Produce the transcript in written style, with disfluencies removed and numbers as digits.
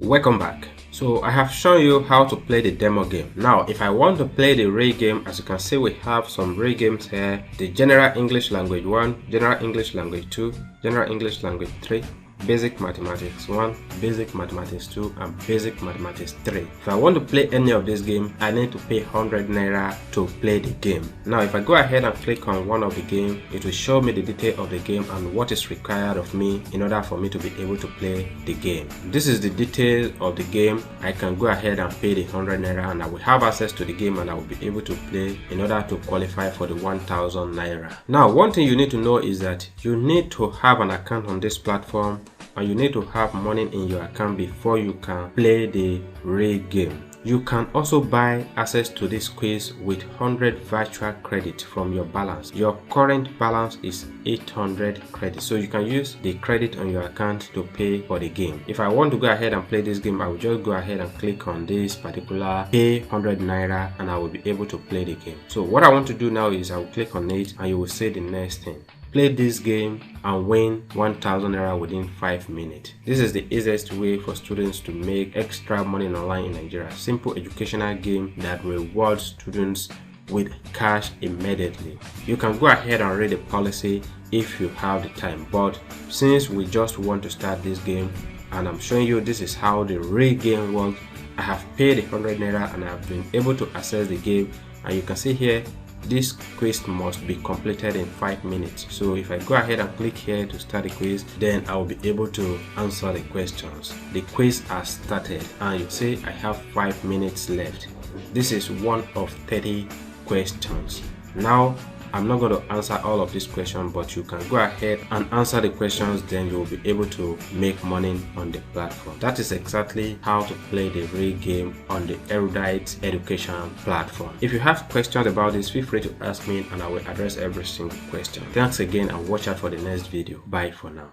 Welcome back. So I have shown you how to play the demo game. Now if I want to play the real game, as you can see we have some real games here: the General English Language 1, General English Language 2, General English Language 3, Basic Mathematics 1, Basic Mathematics 2, and Basic Mathematics 3. If I want to play any of this game, I need to pay 100 Naira to play the game. Now if I go ahead and click on one of the game, it will show me the detail of the game and what is required of me in order for me to be able to play the game. This is the detail of the game. I can go ahead and pay the 100 Naira and I will have access to the game and I will be able to play in order to qualify for the 1000 Naira. Now one thing you need to know is that you need to have an account on this platform and you need to have money in your account before you can play the real game. You can also buy access to this quiz with 100 virtual credit from your balance. Your current balance is 800 credit, so you can use the credit on your account to pay for the game. If I want to go ahead and play this game, I will just go ahead and click on this particular pay 100 Naira and I will be able to play the game. So what I want to do now is I will click on it and you will see the next thing: play this game and win 1000 Naira within 5 minutes. This is the easiest way for students to make extra money online in Nigeria. Simple educational game that rewards students with cash immediately. You can go ahead and read the policy if you have the time, but since we just want to start this game and I'm showing you this is how the real game works, I have paid 100 Naira and I have been able to access the game, and you can see here this quiz must be completed in 5 minutes. So if I go ahead and click here to start the quiz, then I will be able to answer the questions. The quiz has started and you see I have 5 minutes left. This is one of 30 questions. Now I'm not going to answer all of these questions, but you can go ahead and answer the questions, then you will be able to make money on the platform. That is exactly how to play the real game on the Erudites education platform. If you have questions about this, feel free to ask me and I will address every single question. Thanks again and watch out for the next video. Bye for now.